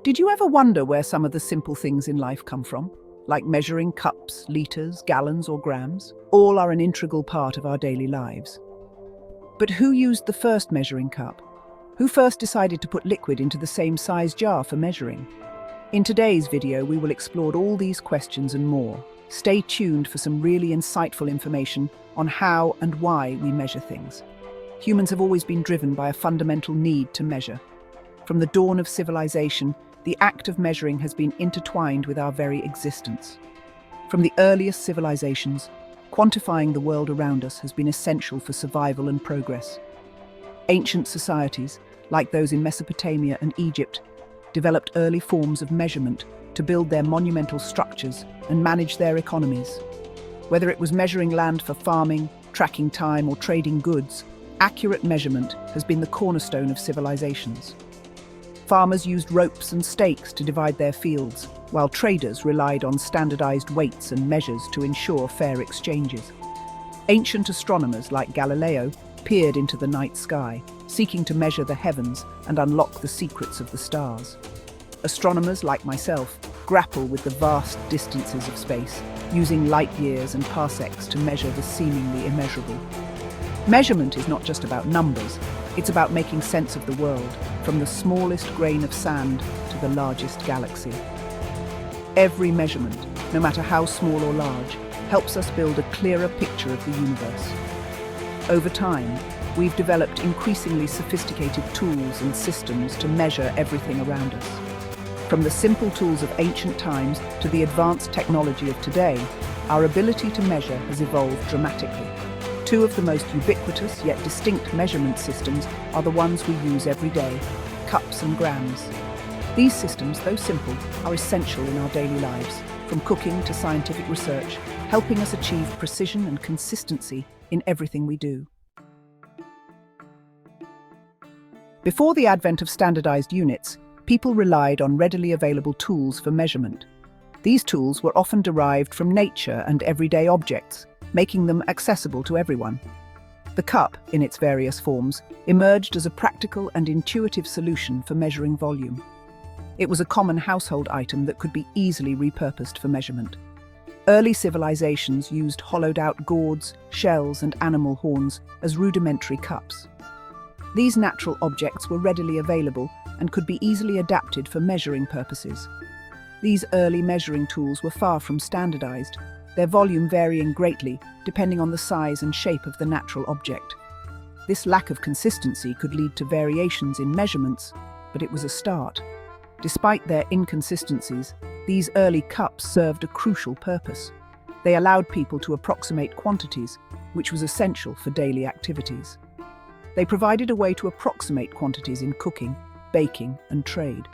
Did you ever wonder where some of the simple things in life come from? Like measuring cups, liters, gallons, or grams? All are an integral part of our daily lives. But who used the first measuring cup? Who first decided to put liquid into the same size jar for measuring? In today's video, we will explore all these questions and more. Stay tuned for some really insightful information on how and why we measure things. Humans have always been driven by a fundamental need to measure. From the dawn of civilization, the act of measuring has been intertwined with our very existence. From the earliest civilizations, quantifying the world around us has been essential for survival and progress. Ancient societies, like those in Mesopotamia and Egypt, developed early forms of measurement to build their monumental structures and manage their economies. Whether it was measuring land for farming, tracking time, or trading goods, accurate measurement has been the cornerstone of civilizations. Farmers used ropes and stakes to divide their fields, while traders relied on standardized weights and measures to ensure fair exchanges. Ancient astronomers like Galileo peered into the night sky, seeking to measure the heavens and unlock the secrets of the stars. Astronomers like myself grapple with the vast distances of space, using light years and parsecs to measure the seemingly immeasurable. Measurement is not just about numbers, it's about making sense of the world, from the smallest grain of sand to the largest galaxy. Every measurement, no matter how small or large, helps us build a clearer picture of the universe. Over time, we've developed increasingly sophisticated tools and systems to measure everything around us. From the simple tools of ancient times to the advanced technology of today, our ability to measure has evolved dramatically. Two of the most ubiquitous yet distinct measurement systems are the ones we use every day: cups and grams. These systems, though simple, are essential in our daily lives, from cooking to scientific research, helping us achieve precision and consistency in everything we do. Before the advent of standardized units, people relied on readily available tools for measurement. These tools were often derived from nature and everyday objects, making them accessible to everyone. The cup, in its various forms, emerged as a practical and intuitive solution for measuring volume. It was a common household item that could be easily repurposed for measurement. Early civilizations used hollowed-out gourds, shells, and animal horns as rudimentary cups. These natural objects were readily available and could be easily adapted for measuring purposes. These early measuring tools were far from standardized, their volume varying greatly depending on the size and shape of the natural object. This lack of consistency could lead to variations in measurements, but it was a start. Despite their inconsistencies, these early cups served a crucial purpose. They allowed people to approximate quantities, which was essential for daily activities. They provided a way to approximate quantities in cooking, baking, and trade.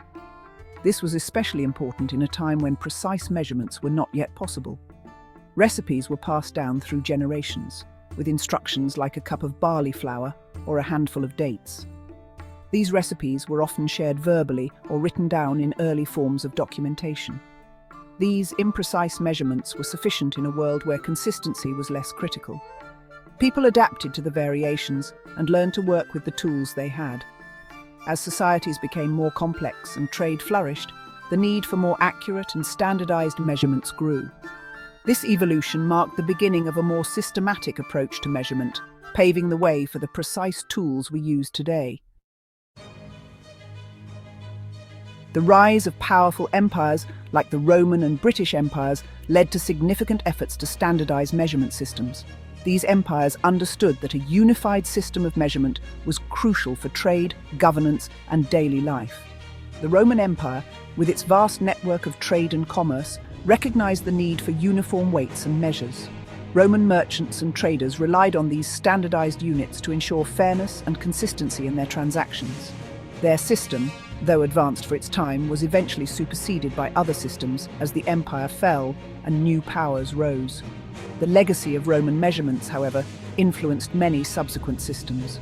This was especially important in a time when precise measurements were not yet possible. Recipes were passed down through generations, with instructions like a cup of barley flour or a handful of dates. These recipes were often shared verbally or written down in early forms of documentation. These imprecise measurements were sufficient in a world where consistency was less critical. People adapted to the variations and learned to work with the tools they had. As societies became more complex and trade flourished, the need for more accurate and standardized measurements grew. This evolution marked the beginning of a more systematic approach to measurement, paving the way for the precise tools we use today. The rise of powerful empires, like the Roman and British empires, led to significant efforts to standardize measurement systems. These empires understood that a unified system of measurement was crucial for trade, governance, and daily life. The Roman Empire, with its vast network of trade and commerce, recognized the need for uniform weights and measures. Roman merchants and traders relied on these standardized units to ensure fairness and consistency in their transactions. Their system, though advanced for its time, was eventually superseded by other systems as the empire fell and new powers rose. The legacy of Roman measurements, however, influenced many subsequent systems.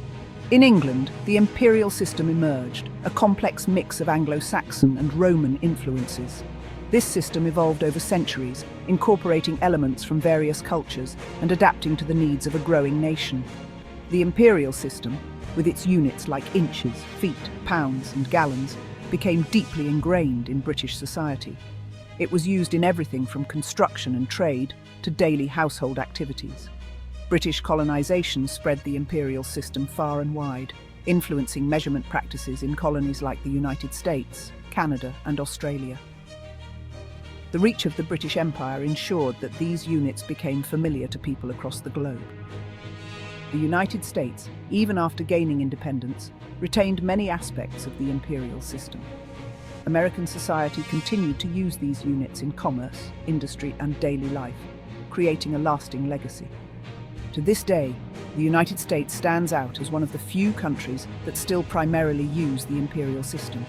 In England, the imperial system emerged, a complex mix of Anglo-Saxon and Roman influences. This system evolved over centuries, incorporating elements from various cultures and adapting to the needs of a growing nation. The imperial system, with its units like inches, feet, pounds, and gallons, became deeply ingrained in British society. It was used in everything from construction and trade to daily household activities. British colonisation spread the imperial system far and wide, influencing measurement practices in colonies like the United States, Canada, and Australia. The reach of the British Empire ensured that these units became familiar to people across the globe. The United States, even after gaining independence, retained many aspects of the imperial system. American society continued to use these units in commerce, industry, and daily life, creating a lasting legacy. To this day, the United States stands out as one of the few countries that still primarily use the imperial system.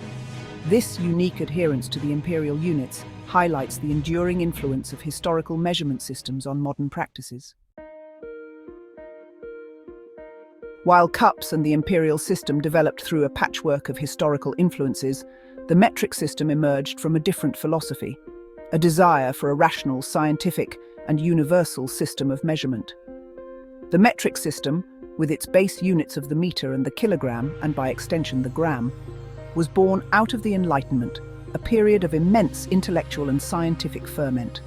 This unique adherence to the imperial units highlights the enduring influence of historical measurement systems on modern practices. While cups and the imperial system developed through a patchwork of historical influences, the metric system emerged from a different philosophy, a desire for a rational, scientific, and universal system of measurement. The metric system, with its base units of the meter and the kilogram, and by extension the gram, was born out of the Enlightenment, a period of immense intellectual and scientific ferment.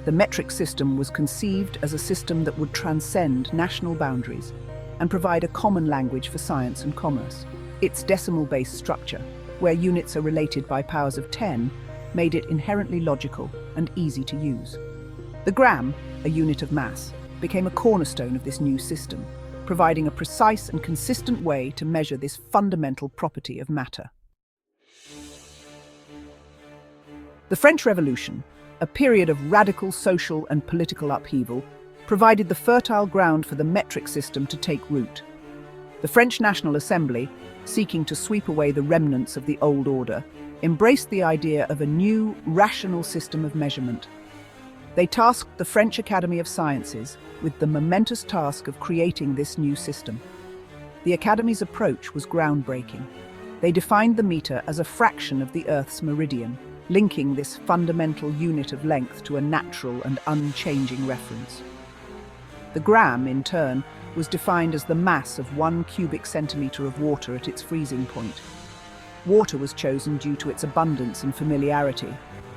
The metric system was conceived as a system that would transcend national boundaries and provide a common language for science and commerce. Its decimal-based structure, where units are related by powers of 10, made it inherently logical and easy to use. The gram, a unit of mass, became a cornerstone of this new system, providing a precise and consistent way to measure this fundamental property of matter. The French Revolution, a period of radical social and political upheaval, provided the fertile ground for the metric system to take root. The French National Assembly, seeking to sweep away the remnants of the old order, embraced the idea of a new, rational system of measurement. They tasked the French Academy of Sciences with the momentous task of creating this new system. The Academy's approach was groundbreaking. They defined the meter as a fraction of the Earth's meridian, linking this fundamental unit of length to a natural and unchanging reference. The gram, in turn, was defined as the mass of 1 cubic centimetre of water at its freezing point. Water was chosen due to its abundance and familiarity,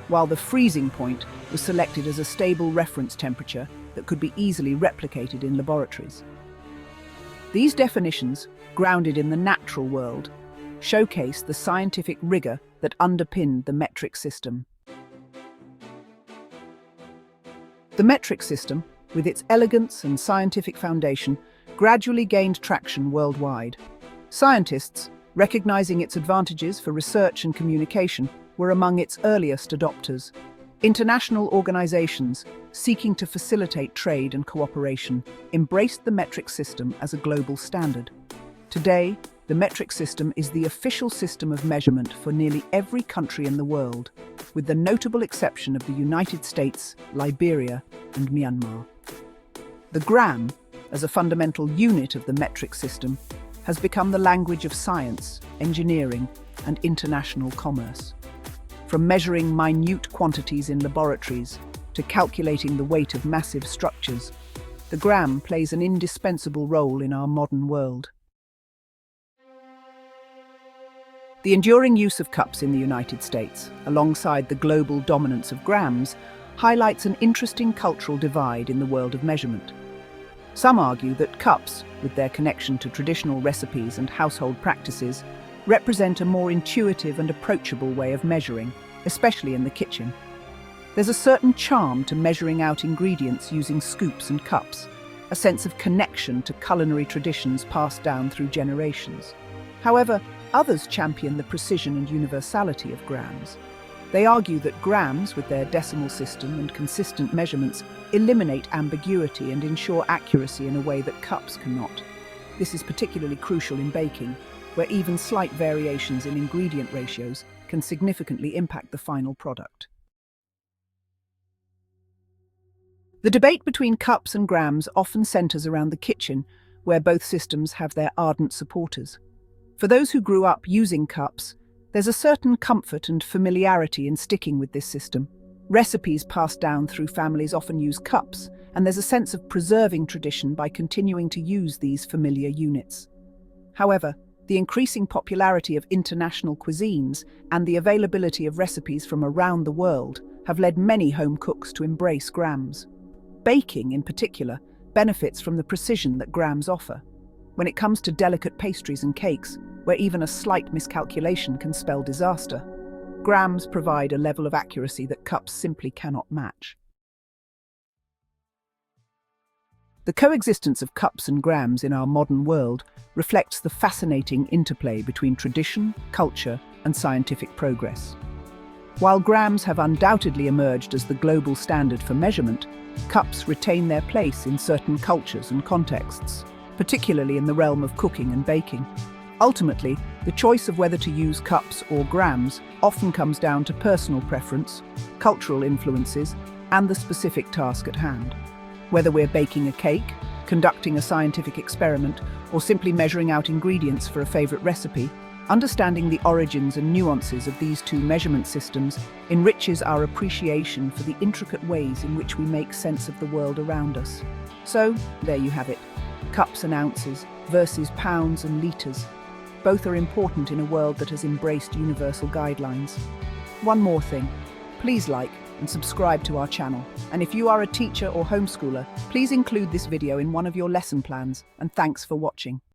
while the freezing point was selected as a stable reference temperature that could be easily replicated in laboratories. These definitions, grounded in the natural world, showcase the scientific rigour that underpinned the metric system. The metric system, with its elegance and scientific foundation, gradually gained traction worldwide. Scientists, recognizing its advantages for research and communication, were among its earliest adopters. International organizations, seeking to facilitate trade and cooperation, embraced the metric system as a global standard. Today, the metric system is the official system of measurement for nearly every country in the world, with the notable exception of the United States, Liberia, and Myanmar. The gram, as a fundamental unit of the metric system, has become the language of science, engineering, and international commerce. From measuring minute quantities in laboratories to calculating the weight of massive structures, the gram plays an indispensable role in our modern world. The enduring use of cups in the United States, alongside the global dominance of grams, highlights an interesting cultural divide in the world of measurement. Some argue that cups, with their connection to traditional recipes and household practices, represent a more intuitive and approachable way of measuring, especially in the kitchen. There's a certain charm to measuring out ingredients using scoops and cups, a sense of connection to culinary traditions passed down through generations. However, others champion the precision and universality of grams. They argue that grams, with their decimal system and consistent measurements, eliminate ambiguity and ensure accuracy in a way that cups cannot. This is particularly crucial in baking, where even slight variations in ingredient ratios can significantly impact the final product. The debate between cups and grams often centres around the kitchen, where both systems have their ardent supporters. For those who grew up using cups, there's a certain comfort and familiarity in sticking with this system. Recipes passed down through families often use cups, and there's a sense of preserving tradition by continuing to use these familiar units. However, The increasing popularity of international cuisines and the availability of recipes from around the world have led many home cooks to embrace grams. Baking, in particular, benefits from the precision that grams offer. When it comes to delicate pastries and cakes, where even a slight miscalculation can spell disaster, grams provide a level of accuracy that cups simply cannot match. The coexistence of cups and grams in our modern world reflects the fascinating interplay between tradition, culture, and scientific progress. While grams have undoubtedly emerged as the global standard for measurement, cups retain their place in certain cultures and contexts, particularly in the realm of cooking and baking. Ultimately, the choice of whether to use cups or grams often comes down to personal preference, cultural influences, and the specific task at hand. Whether we're baking a cake, conducting a scientific experiment, or simply measuring out ingredients for a favorite recipe, understanding the origins and nuances of these two measurement systems enriches our appreciation for the intricate ways in which we make sense of the world around us. So, there you have it. Cups and ounces versus pounds and litres. Both are important in a world that has embraced universal guidelines. One more thing. Please like and subscribe to our channel. And if you are a teacher or homeschooler, please include this video in one of your lesson plans. And thanks for watching.